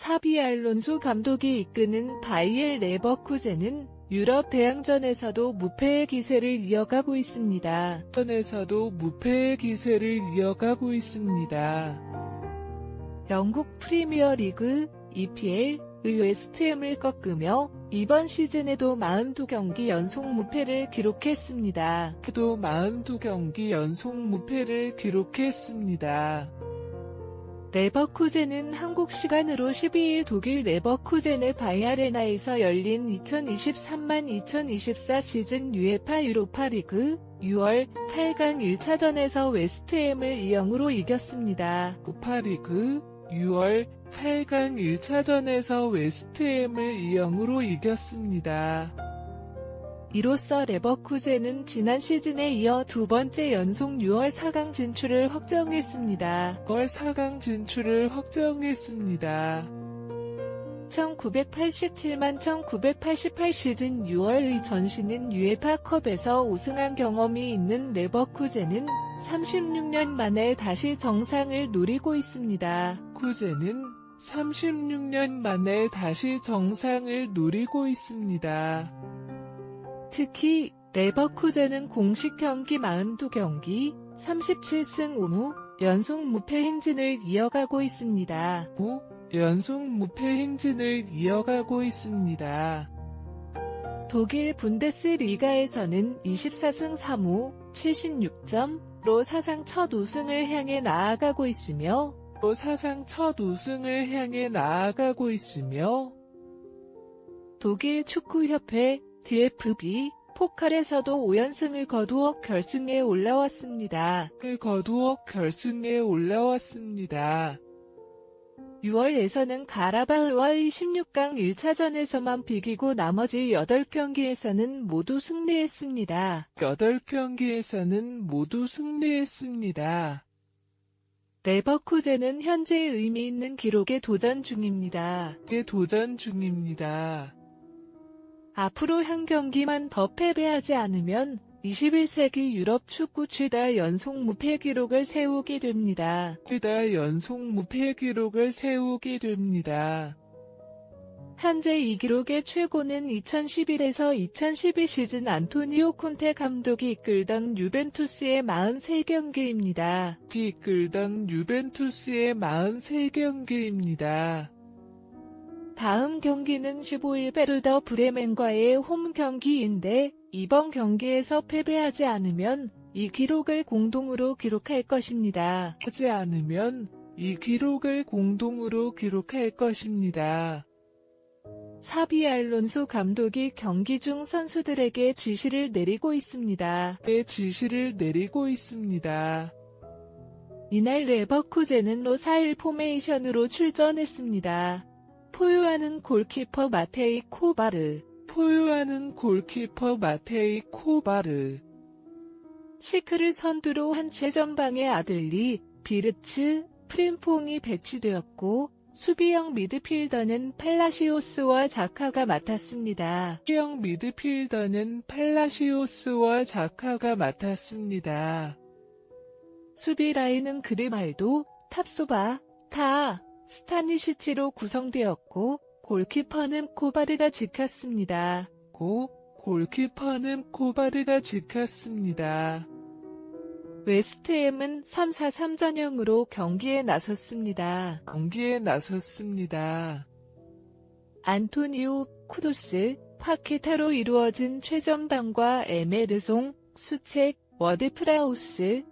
사비 알론소 감독이 이끄는 바이엘 레버쿠젠은 유럽 대항전에서도 무패의 기세를 이어가고 있습니다. 영국 프리미어리그 EPL의 웨스트햄을 꺾으며 이번 시즌에도 42경기 연속 무패를 기록했습니다. 레버쿠젠은 한국 시간으로 12일 독일 레버쿠젠의 바이아레나에서 열린 2023-2024 시즌 UEFA 유로파리그 6월 8강 1차전에서 웨스트햄을 2-0으로 이겼습니다. 유로파리그 6월 8강 1차전에서 웨스트햄을 2-0으로 이겼습니다. 이로써 레버쿠젠은 지난 시즌에 이어 두 번째 연속 6월 4강 진출을 확정했습니다. 1987-1988 시즌 6월의 전신인 UEFA컵에서 우승한 경험이 있는 레버쿠젠은 36년 만에 다시 정상을 노리고 있습니다. 특히 레버쿠젠은 공식 경기 42경기, 37승 5무, 연속 무패 행진을 이어가고 있습니다. 독일 분데스리가에서는 24승 3무, 76점으로 사상 첫 우승을 향해 나아가고 있으며 독일 축구협회 DFB 포칼에서도 5연승을 거두어 결승에 올라왔습니다. 6월에서는 가라바흐와의 16강 1차전에서만 비기고 나머지 8경기에서는 모두 승리했습니다. 레버쿠젠은 현재 의미 있는 기록에 도전 중입니다. 앞으로 한 경기만 더 패배하지 않으면 21세기 유럽 축구 최다 연속 무패 기록을 세우게 됩니다. 현재 이 기록의 최고는 2011에서 2012 시즌 안토니오 콘테 감독이 이끌던 유벤투스의 43경기입니다. 다음 경기는 15일 베르더 브레멘과의 홈 경기인데 이번 경기에서 패배하지 않으면 이 기록을 공동으로 기록할 것입니다. 사비 알론소 감독이 경기 중 선수들에게 지시를 내리고 있습니다. 이날 레버쿠젠은 로4-1 포메이션으로 출전했습니다. 포효하는 골키퍼 마테이 코바르. 시크를 선두로 한 최전방의 아들리, 비르츠, 프림퐁이 배치되었고 수비형 미드필더는 팔라시오스와 자카가 맡았습니다. 수비 라인은 그리말도, 탑소바, 스타니시치로 구성되었고 골키퍼는 코바르가 지켰습니다. 웨스트햄은 3-4-3 전형으로 경기에 나섰습니다. 안토니오, 쿠두스, 파키타로 이루어진 최전방과 에메르송, 수책, 워드프라우스,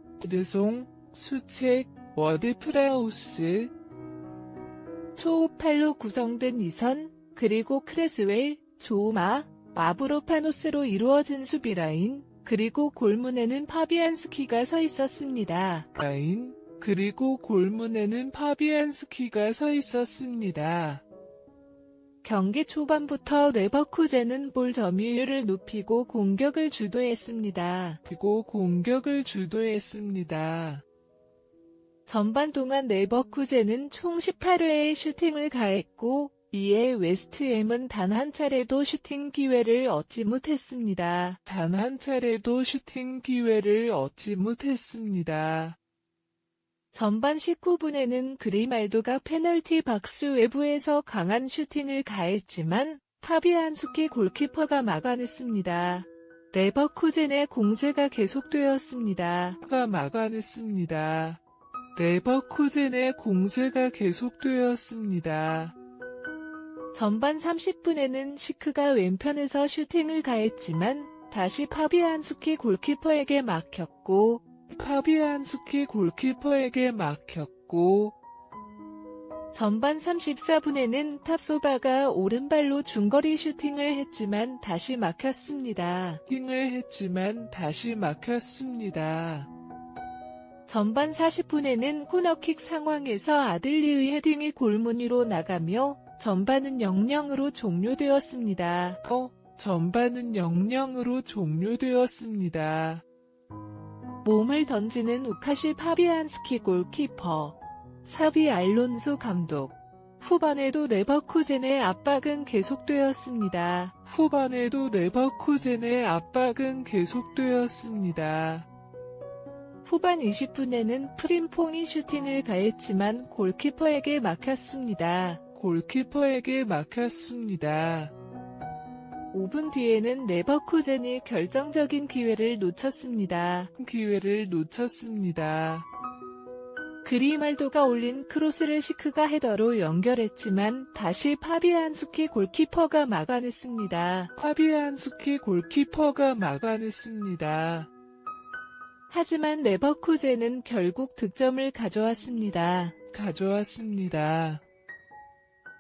초우팔로 구성된 2선, 그리고 크레스웰, 조우마, 마브로파노스로 이루어진 수비라인, 그리고 골문에는 파비안스키가 서 있었습니다. 경기 초반부터 레버쿠젠은 볼 점유율을 높이고 공격을 주도했습니다. 전반 동안 레버쿠젠은 총 18회의 슈팅을 가했고 이에 웨스트햄은 단 한 차례도 슈팅 기회를 얻지 못했습니다. 전반 19분에는 그리말도가 페널티 박스 외부에서 강한 슈팅을 가했지만 파비안스키 골키퍼가 막아냈습니다. 레버쿠젠의 공세가 계속되었습니다. 레버쿠젠의 공세가 계속되었습니다. 전반 30분에는 시크가 왼편에서 슈팅을 가했지만 다시 파비안스키 골키퍼에게 막혔고 전반 34분에는 탑소바가 오른발로 중거리 슈팅을 했지만 다시 막혔습니다. 전반 40분에는 코너킥 상황에서 아들리의 헤딩이 골문 위로 나가며 전반은 0-0으로 종료되었습니다. 몸을 던지는 우카시 파비안스키 골키퍼, 사비 알론소 감독. 후반에도 레버쿠젠의 압박은 계속되었습니다. 후반 20분에는 프림퐁이 슈팅을 가했지만 골키퍼에게 막혔습니다. 5분 뒤에는 레버쿠젠이 결정적인 기회를 놓쳤습니다. 그리말도가 올린 크로스를 시크가 헤더로 연결했지만 다시 파비안스키 골키퍼가 막아냈습니다. 하지만 레버쿠젠은 결국 득점을 가져왔습니다.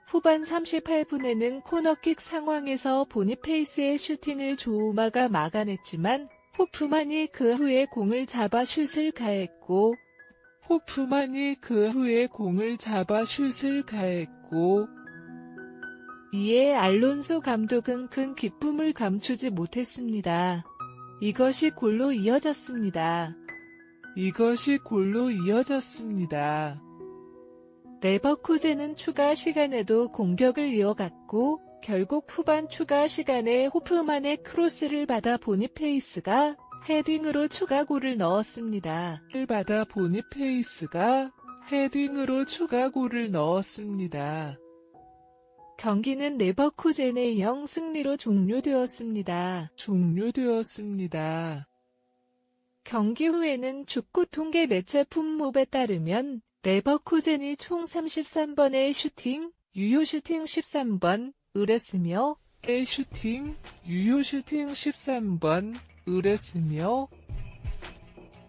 후반 38분에는 코너킥 상황에서 보니페이스의 슈팅을 조우마가 막아냈지만 호프만이 그 후에 공을 잡아 슛을 가했고 이에 알론소 감독은 큰 기쁨을 감추지 못했습니다. 이것이 골로 이어졌습니다. 레버쿠젠은 추가 시간에도 공격을 이어갔고 결국 후반 추가 시간에 호프만의 크로스를 받아 보니페이스가 헤딩으로 추가골을 넣었습니다. 경기는 레버쿠젠의 0 승리로 종료되었습니다. 경기 후에는 축구 통계 매체 품목에 따르면 레버쿠젠이 총 33번의 슈팅, 유효 슈팅 13번, 을했으며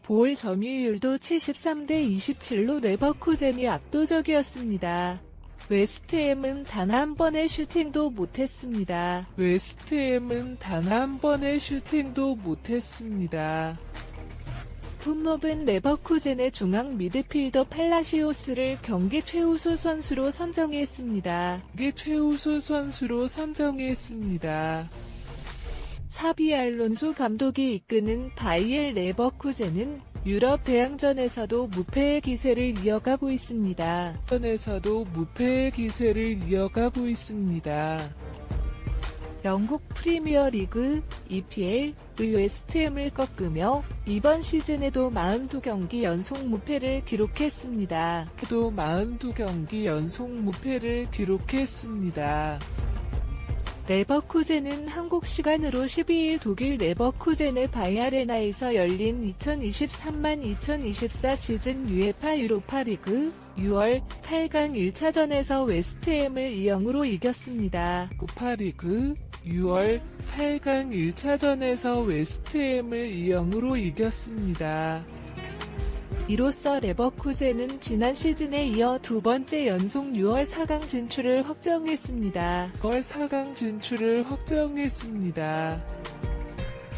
볼 점유율도 73대 27로 레버쿠젠이 압도적이었습니다. 웨스트햄은 단 한 번의 슈팅도 못했습니다. 품목은 레버쿠젠의 중앙 미드필더 팔라시오스를 경기 최우수 선수로 선정했습니다. 사비 알론소 감독이 이끄는 바이엘 레버쿠젠은 유럽 대항전에서도 무패의 기세를 이어가고 있습니다. 영국 프리미어리그 EPL 웨스트햄을 꺾으며 이번 시즌에도 42경기 연속 무패를 기록했습니다. 레버쿠젠은 한국 시간으로 12일 독일 레버쿠젠의 바이아레나에서 열린 2023-2024 시즌 UEFA 유로파리그 6월 8강 1차전에서 웨스트햄을 2-0으로 이겼습니다. 이로써 레버쿠젠은 지난 시즌에 이어 두 번째 연속 6월 4강 진출을 확정했습니다.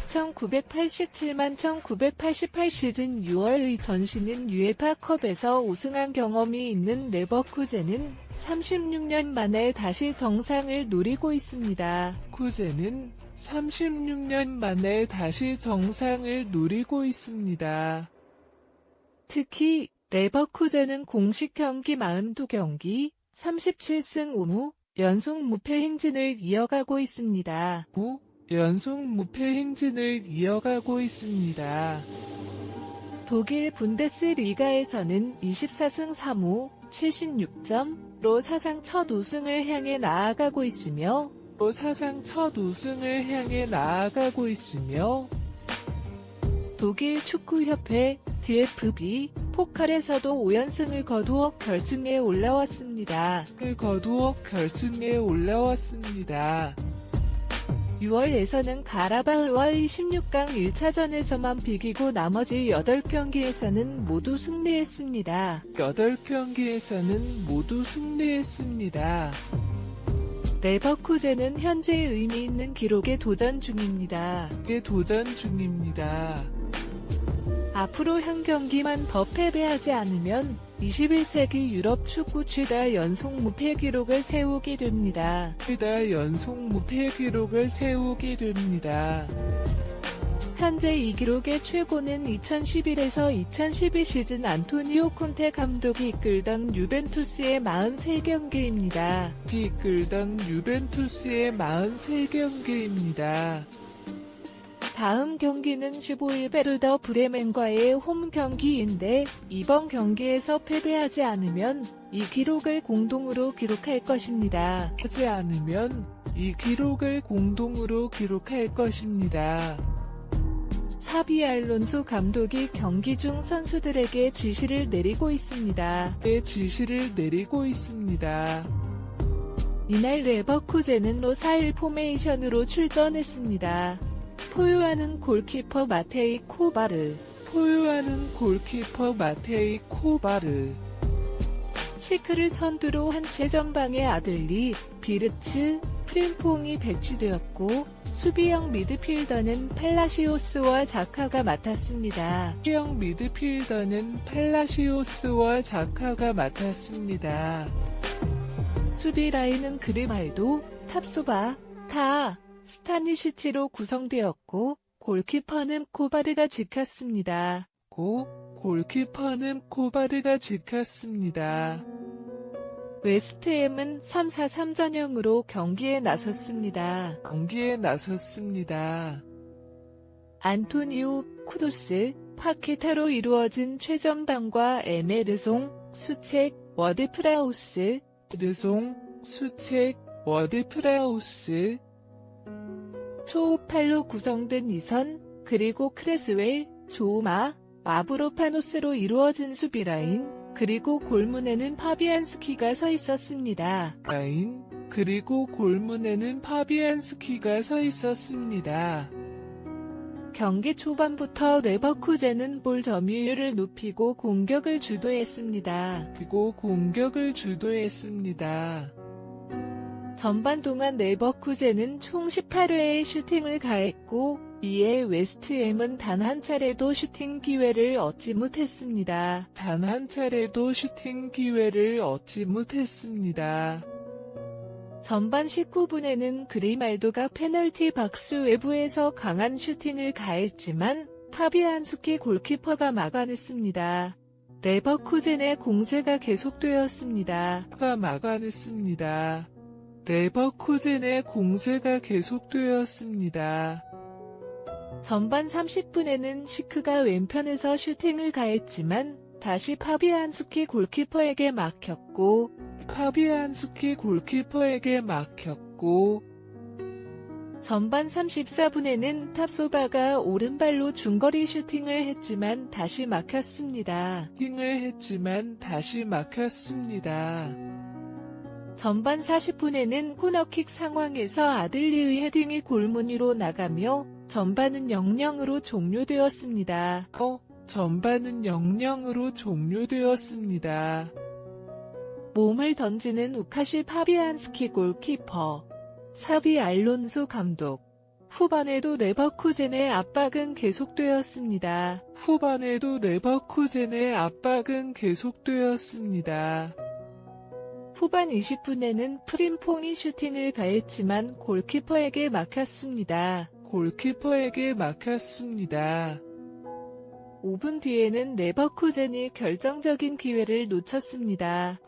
1987-1988 시즌 6월의 전신인 UEFA컵에서 우승한 경험이 있는 레버쿠젠은 36년 만에 다시 정상을 노리고 있습니다. 특히 레버쿠젠은 공식 경기 42경기, 37승 5무, 연속 무패 행진을 이어가고 있습니다. 독일 분데스리가에서는 24승 3무 76점로 사상 첫 우승을 향해 나아가고 있으며 독일 축구협회 DFB 포칼에서도 5연승을 거두어 결승에 올라왔습니다. 6월에서는 가라바흐와의 16강 1차전에서만 비기고 나머지 8경기에서는 모두 승리했습니다. 레버쿠젠은 현재 의미 있는 기록에 도전 중입니다. 앞으로 한 경기만 더 패배하지 않으면 21세기 유럽 축구 최다 연속 무패 기록을 세우게 됩니다. 현재 이 기록의 최고는 2011에서 2012 시즌 안토니오 콘테 감독이 이끌던 유벤투스의 43경기입니다. 다음 경기는 15일 베르더 브레멘과의 홈 경기인데 이번 경기에서 패배하지 않으면 이 기록을 공동으로 기록할 것입니다. 사비 알론소 감독이 경기 중 선수들에게 지시를 내리고 있습니다. 이날 레버쿠젠은 로4-1 포메이션으로 출전했습니다. 포유하는 골키퍼 마테이 코바르. 시크를 선두로 한 최전방의 아들리, 비르츠, 프림퐁이 배치되었고 수비형 미드필더는 팔라시오스와 자카가 맡았습니다. 수비 라인은 그리말도, 탑소바, 타, 스타니시치로 구성되었고 골키퍼는 코바르가 지켰습니다. 웨스트햄은 3-4-3 전형으로 경기에 나섰습니다. 안토니오, 쿠두스, 파케타로 이루어진 최전방과 에메르송, 수책, 워드프라우스, 초우팔로 구성된 이선, 그리고 크레스웰, 조우마, 마브로파노스로 이루어진 수비라인, 그리고 골문에는 파비안스키가 서 있었습니다. 경기 초반부터 레버쿠젠은 볼 점유율을 높이고 공격을 주도했습니다. 전반 동안 레버쿠젠은 총 18회의 슈팅을 가했고 이에 웨스트햄은 단 한 차례도 슈팅 기회를 얻지 못했습니다. 전반 19분에는 그리말도가 페널티 박스 외부에서 강한 슈팅을 가했지만 파비안스키 골키퍼가 막아냈습니다. 레버쿠젠의 공세가 계속되었습니다. 전반 30분에는 시크가 왼편에서 슈팅을 가했지만 다시 파비안스키 골키퍼에게 막혔고 전반 34분에는 탑소바가 오른발로 중거리 슈팅을 했지만 다시 막혔습니다. 전반 40분에는 코너킥 상황에서 아들리의 헤딩이 골문 위로 나가며 전반은 0-0으로 종료되었습니다. 몸을 던지는 우카시 파비안스키 골키퍼, 사비 알론소 감독. 후반에도 레버쿠젠의 압박은 계속되었습니다. 후반 20분에는 프림퐁이 슈팅을 가했지만 골키퍼에게 막혔습니다. 5분 뒤에는 레버쿠젠이 결정적인 기회를 놓쳤습니다.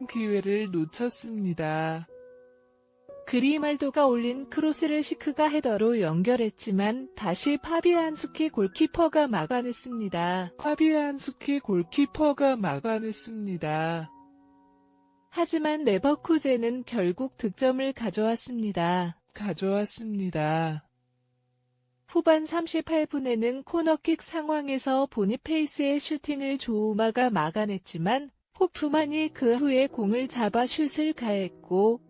그리말도가 올린 크로스를 시크가 헤더로 연결했지만 다시 파비안스키 골키퍼가 막아냈습니다. 파비안스키 골키퍼가 막아냈습니다. 하지만 레버쿠젠은 결국 득점을 가져왔습니다. 후반 38분에는 코너킥 상황에서 보니페이스의 슈팅을 조우마가 막아냈지만 호프만이 그 후에 공을 잡아 슛을 가했고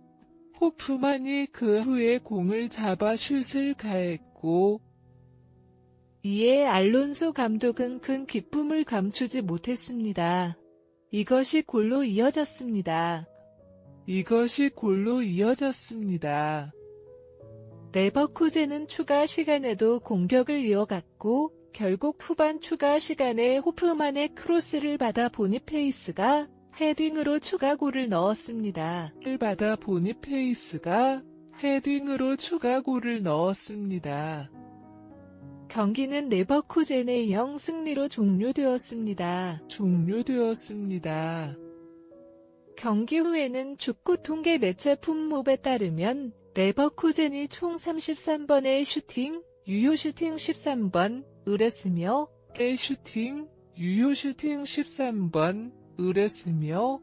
이에 알론소 감독은 큰 기쁨을 감추지 못했습니다. 이것이 골로 이어졌습니다. 레버쿠젠은 추가 시간에도 공격을 이어갔고 결국 후반 추가 시간에 호프만의 크로스를 받아 보니페이스가 헤딩으로 추가골을 넣었습니다. 경기는 레버쿠젠의 0 승리로 종료되었습니다. 경기 후에는 축구 통계 매체 품몹에 따르면 레버쿠젠이 총 33번의 슈팅, 유효 슈팅 13번, 을했으며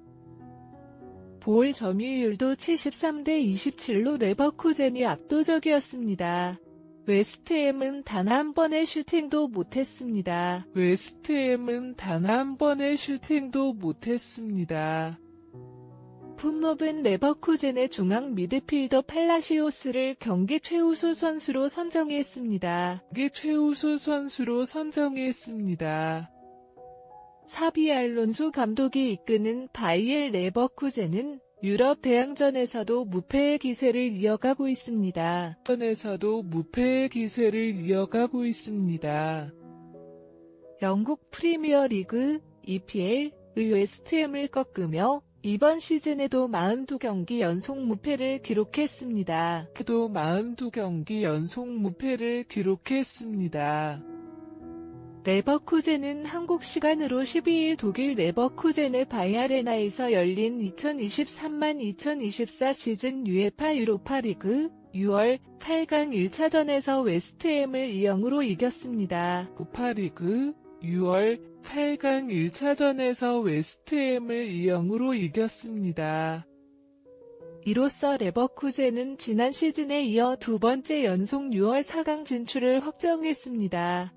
볼 점유율도 73대 27로 레버쿠젠이 압도적이었습니다. 웨스트햄은 단 한 번의 슈팅도 못했습니다. 품몹은 레버쿠젠의 중앙 미드필더 팔라시오스를 경기 최우수 선수로 선정했습니다. 사비 알론소 감독이 이끄는 바이엘 레버쿠젠은 유럽 대항전에서도 무패의 기세를 이어가고 있습니다. 영국 프리미어리그 EPL의 웨스트햄을 꺾으며 이번 시즌에도 42경기 연속 무패를 기록했습니다. 레버쿠젠은 한국 시간으로 12일 독일 레버쿠젠의 바이아레나에서 열린 2023-2024 시즌 UEFA 유로파리그 6월 8강 1차전에서 웨스트햄을 2-0으로 이겼습니다. 이로써 레버쿠젠은 지난 시즌에 이어 두 번째 연속 6월 4강 진출을 확정했습니다.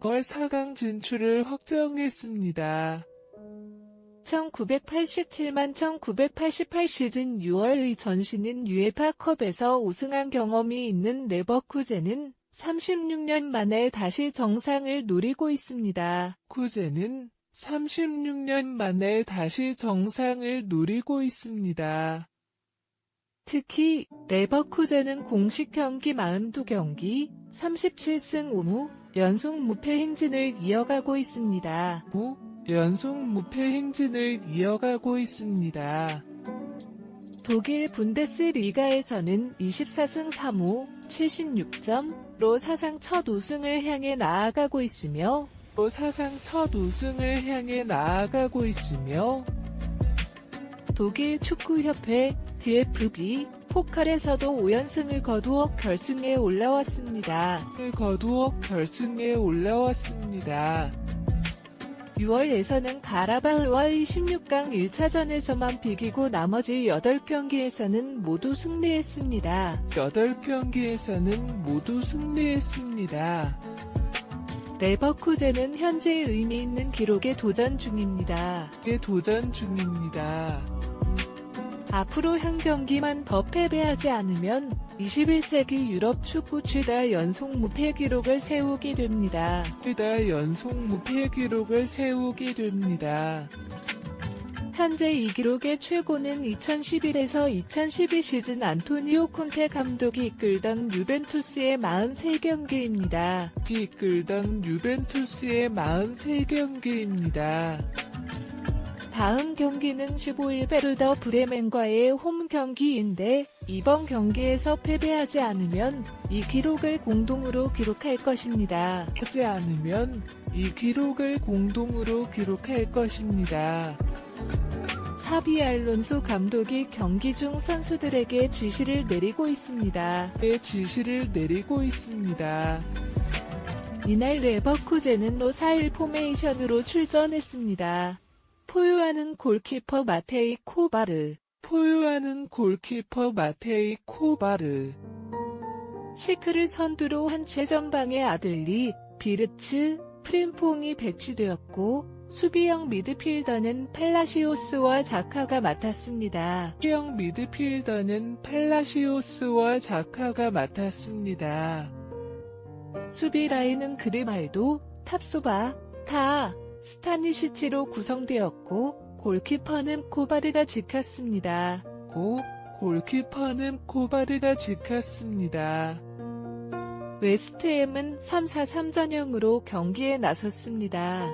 1987-1988 시즌 6월의 전신인 UEFA컵에서 우승한 경험이 있는 레버쿠젠은 36년 만에 다시 정상을 노리고 있습니다. 특히 레버쿠젠은 공식 경기 42경기, 37승 5무, 연속 무패 행진을 이어가고 있습니다. 독일 분데스리가에서는 24승 3무, 76점으로 사상 첫 우승을 향해 나아가고 있으며 독일 축구협회 DFB 포칼에서도 5연승을 거두어 결승에 올라왔습니다. 6월에서는 가라바흐와의 16강 1차전에서만 비기고 나머지 8경기에서는 모두 승리했습니다. 레버쿠젠은 현재 의미 있는 기록에 도전 중입니다. 앞으로 한 경기만 더 패배하지 않으면 21세기 유럽 축구 최다 연속 무패 기록을 세우게 됩니다. 현재 이 기록의 최고는 2011에서 2012 시즌 안토니오 콘테 감독이 이끌던 유벤투스의 43경기입니다. 다음 경기는 15일 베르더 브레멘과의 홈 경기인데 이번 경기에서 패배하지 않으면 이 기록을 공동으로 기록할 것입니다. 차비 알론소 감독이 경기 중 선수들에게 지시를 내리고 있습니다. 이날 레버쿠젠은 로4-1 포메이션으로 출전했습니다. 포유하는 골키퍼 마테이 코바르. 시크를 선두로 한 최전방의 아들리, 비르츠, 프림퐁이 배치되었고 수비형 미드필더는 팔라시오스와 자카가 맡았습니다. 수비 라인은 그리말도, 탑소바, 스타니시치로 구성되었고 골키퍼는 코바르가 지켰습니다. 웨스트햄은 3-4-3 전형으로 경기에 나섰습니다.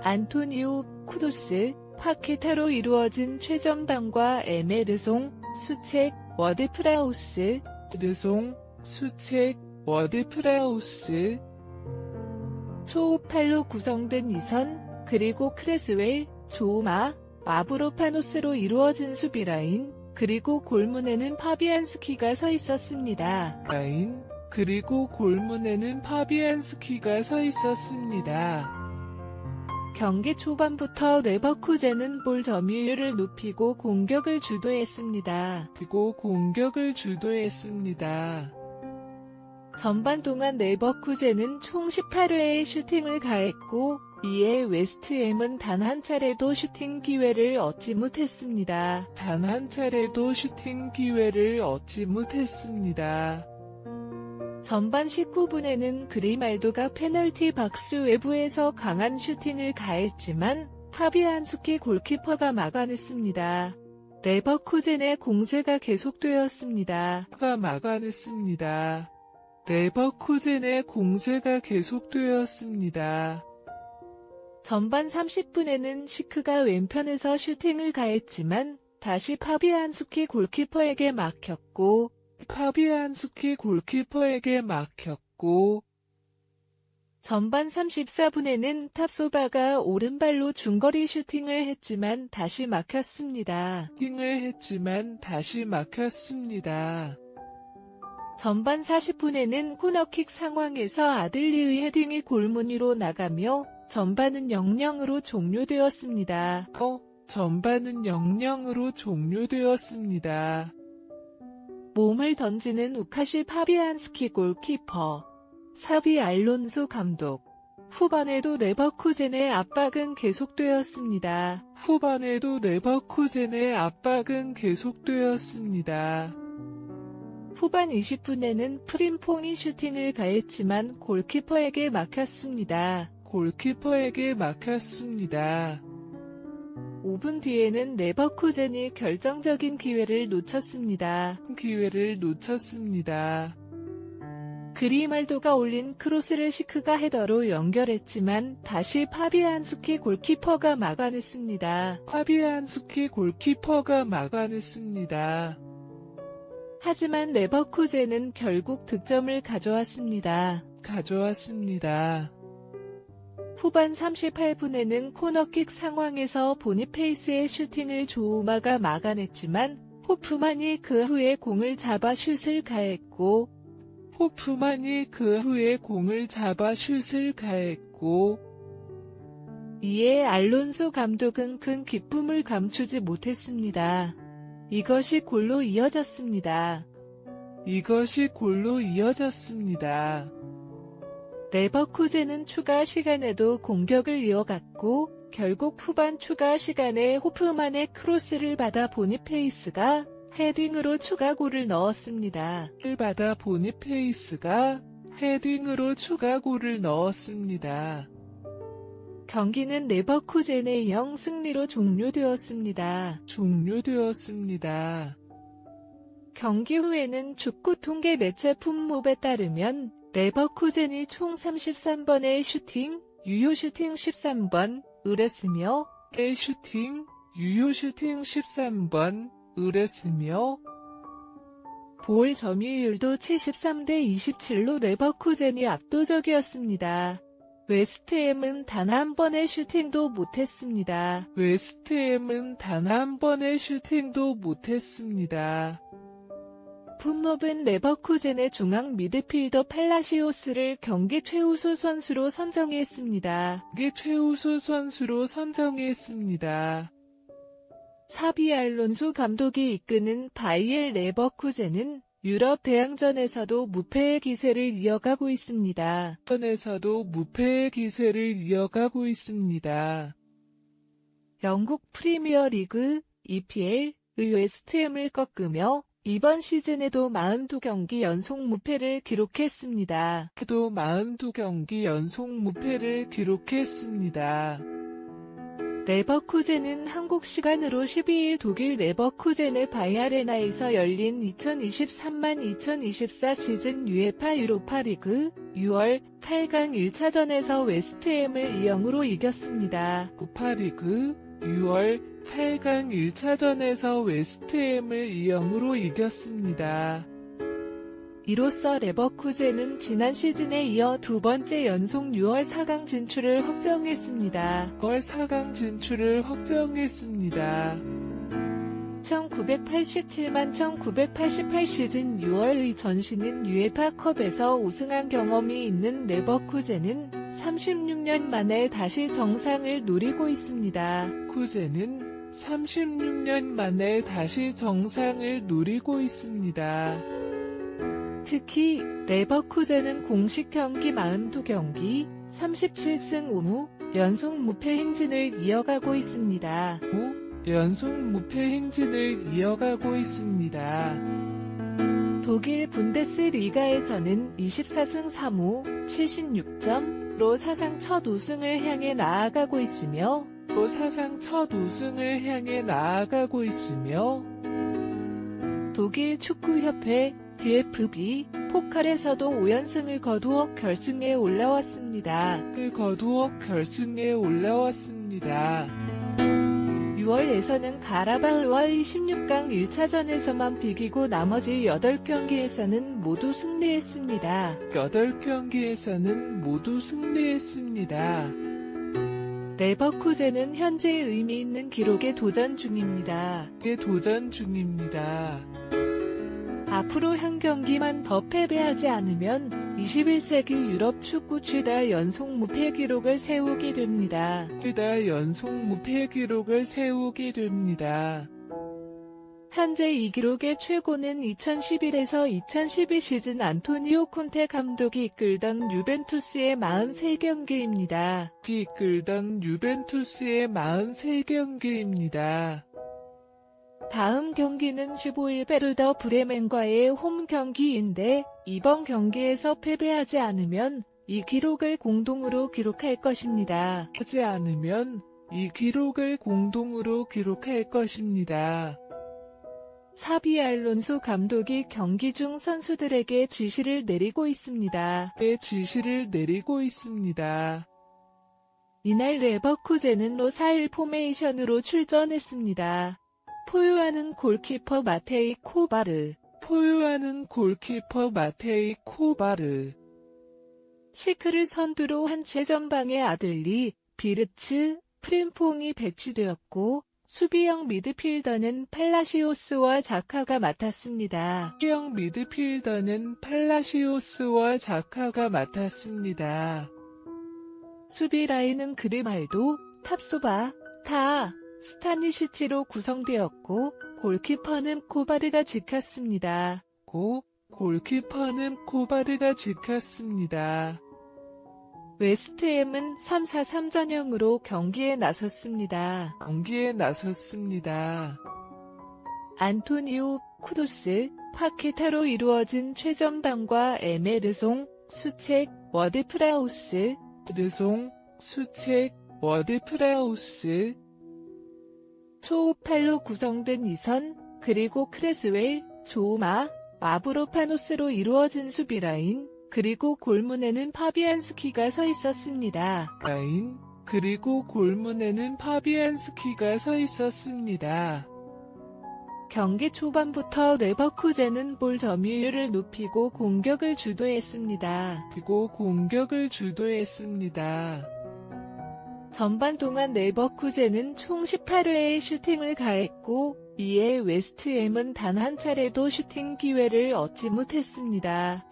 안토니오, 쿠두스, 파키타로 이루어진 최전방과 에메르송, 수책, 워드프라우스, 초우팔로 구성된 2선, 그리고 크레스웰, 조마, 마브로파노스로 이루어진 수비라인, 그리고 골문에는 파비안스키가 서 있었습니다. 경기 초반부터 레버쿠젠은 볼 점유율을 높이고 공격을 주도했습니다. 전반 동안 레버쿠젠은 총 18회의 슈팅을 가했고 이에 웨스트햄은 단 한 차례도 슈팅 기회를 얻지 못했습니다. 전반 19분에는 그리말도가 페널티 박스 외부에서 강한 슈팅을 가했지만 파비안스키 골키퍼가 막아냈습니다. 레버쿠젠의 공세가 계속되었습니다. 전반 30분에는 시크가 왼편에서 슈팅을 가했지만 다시 파비안스키 골키퍼에게 막혔고 전반 34분에는 탑소바가 오른발로 중거리 슈팅을 했지만 다시 막혔습니다. 전반 40분에는 코너킥 상황에서 아들리의 헤딩이 골문 위로 나가며 전반은 0-0으로 종료되었습니다. 몸을 던지는 우카시 파비안스키 골키퍼, 차비 알론소 감독. 후반에도 레버쿠젠의 압박은 계속되었습니다. 후반 20분에는 프림퐁이 슈팅을 가했지만 골키퍼에게 막혔습니다. 5분 뒤에는 레버쿠젠이 결정적인 기회를 놓쳤습니다. 그리말도가 올린 크로스를 시크가 헤더로 연결했지만 다시 파비안스키 골키퍼가 막아냈습니다. 하지만 레버쿠젠은 결국 득점을 가져왔습니다. 후반 38분에는 코너킥 상황에서 보니페이스의 슈팅을 조우마가 막아냈지만 호프만이 그 후에 공을 잡아 슛을 가했고 이에 알론소 감독은 큰 기쁨을 감추지 못했습니다. 이것이 골로 이어졌습니다. 레버쿠젠은 추가 시간에도 공격을 이어갔고 결국 후반 추가 시간에 호프만의 크로스를 받아 보니페이스가 헤딩으로 추가골을 넣었습니다. 경기는 레버쿠젠의 0 승리로 종료되었습니다. 경기 후에는 축구 통계 매체 품목에 따르면 레버쿠젠이 총 33번의 슈팅, 유효 슈팅 13번, 을했으며 볼 점유율도 73대 27로 레버쿠젠이 압도적이었습니다. 웨스트햄은 단 한 번의 슈팅도 못했습니다. 웨스트햄은 단 한 번의 슈팅도 못했습니다. 품목은 레버쿠젠의 중앙 미드필더 팔라시오스를 경기 최우수 선수로 선정했습니다. 최우수 선수로 선정했습니다. 사비 알론소 감독이 이끄는 바이엘 레버쿠젠은 유럽 대항전에서도 무패의 기세를 이어가고 있습니다. 에서도 무패의 기세를 이어가고 있습니다. 영국 프리미어 리그 EPL의 웨스트햄을 꺾으며 이번 시즌에도 42경기 연속 무패를 기록했습니다. 또 42경기 연속 무패를 기록했습니다. 레버쿠젠은 한국 시간으로 12일 독일 레버쿠젠의 바이아레나에서 열린 2023-2024 시즌 UEFA 유로파 리그 6월 8강 1차전에서 웨스트햄을 2-0으로 이겼습니다. 유로파 리그 6월 8강 1차전에서 웨스트햄을 2-0으로 이겼습니다. 이로써 레버쿠젠은 지난 시즌에 이어 두 번째 연속 6월 4강 진출을 확정했습니다. 6월 4강 진출을 확정했습니다. 1987-1988 시즌 6월의 전신인 UEFA컵에서 우승한 경험이 있는 레버쿠젠은 36년 만에 다시 정상을 노리고 있습니다. 쿠젠은 36년 만에 다시 정상을 노리고 있습니다. 특히 레버쿠젠은 공식 경기 42경기 37승 5무 연속 무패 행진을 이어가고 있습니다. 연속 무패 행진을 이어가고 있습니다. 독일 분데스리가에서는 24승 3무 76점으로 사상 첫 우승을 향해 나아가고 있으며 사상 첫 우승을 향해 나아가고 있으며 독일 축구협회 DFB 포칼에서도 5연승을 거두어 결승에 올라왔습니다. 6월에서는 가라바흐와의 16강 1차전에서만 비기고 나머지 8경기에서는 모두 승리했습니다. 8경기에서는 모두 승리했습니다. 레버쿠젠은 현재 의미 있는 기록에 도전 중입니다. 앞으로 한 경기만 더 패배하지 않으면 21세기 유럽 축구 최다 연속 무패 기록을 세우게 됩니다. 현재 이 기록의 최고는 2011에서 2012 시즌 안토니오 콘테 감독이 이끌던 유벤투스의 43경기입니다. 다음 경기는 15일 베르더 브레멘과의 홈 경기인데 이번 경기에서 패배하지 않으면 이 기록을 공동으로 기록할 것입니다. 사비 알론소 감독이 경기 중 선수들에게 지시를 내리고 있습니다. 이날 레버쿠젠은 로4-1 포메이션으로 출전했습니다. 포효하는 골키퍼 마테이 코바르. 시크를 선두로 한 최전방의 아들리, 비르츠, 프림퐁이 배치되었고 수비형 미드필더는 팔라시오스와 자카가 맡았습니다. 수비 라인은 그리말도, 탑소바, 스타니시치로 구성되었고 골키퍼는 코바르가 지켰습니다. 웨스트햄은 3-4-3 전형으로 경기에 나섰습니다. 안토니오, 쿠두스, 파키타로 이루어진 최전방과 에메르송, 수책, 워드프라우스, 초우팔로 구성된 2선, 그리고 크레스웰, 조우마, 마브로파노스로 이루어진 수비라인, 그리고 골문에는 파비안스키가 서 있었습니다. 경기 초반부터 레버쿠젠은 볼 점유율을 높이고 공격을 주도했습니다. 전반 동안 레버쿠젠은 총 18회의 슈팅을 가했고 이에 웨스트햄은 단 한 차례도 슈팅 기회를 얻지 못했습니다.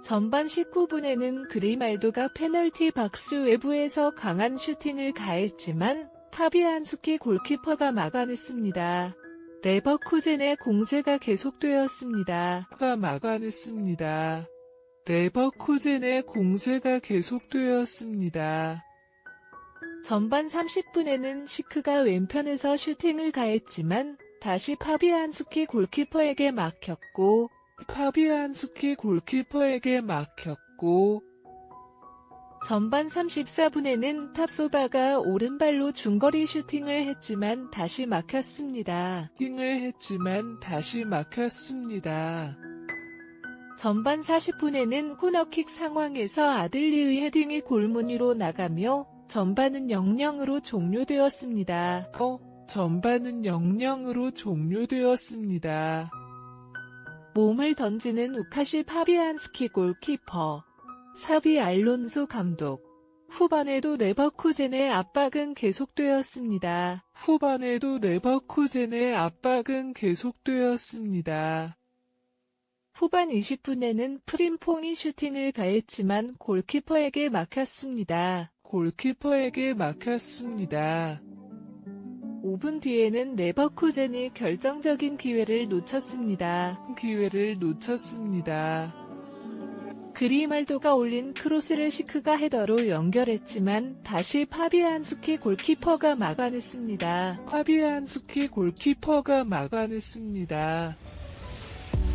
전반 19분에는 그리말도가 페널티 박스 외부에서 강한 슈팅을 가했지만 파비안스키 골키퍼가 막아냈습니다. 레버쿠젠의 공세가 계속되었습니다. 전반 30분에는 시크가 왼편에서 슈팅을 가했지만 다시 파비안스키 골키퍼에게 막혔고 전반 34분에는 탑소바가 오른발로 중거리 슈팅을 했지만 다시 막혔습니다. 전반 40분에는 코너킥 상황에서 아들리의 헤딩이 골문 위로 나가며 전반은 0-0으로 종료되었습니다. 몸을 던지는 우카시 파비안스키 골키퍼, 사비 알론소 감독. 후반에도 레버쿠젠의 압박은 계속되었습니다. 후반 20분에는 프림퐁이 슈팅을 가했지만 골키퍼에게 막혔습니다. 5분 뒤에는 레버쿠젠이 결정적인 기회를 놓쳤습니다. 그리말도가 올린 크로스를 시크가 헤더로 연결했지만 다시 파비안스키 골키퍼가 막아냈습니다.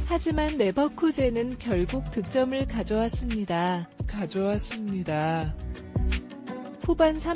하지만 레버쿠젠은 결국 득점을 가져왔습니다. 후반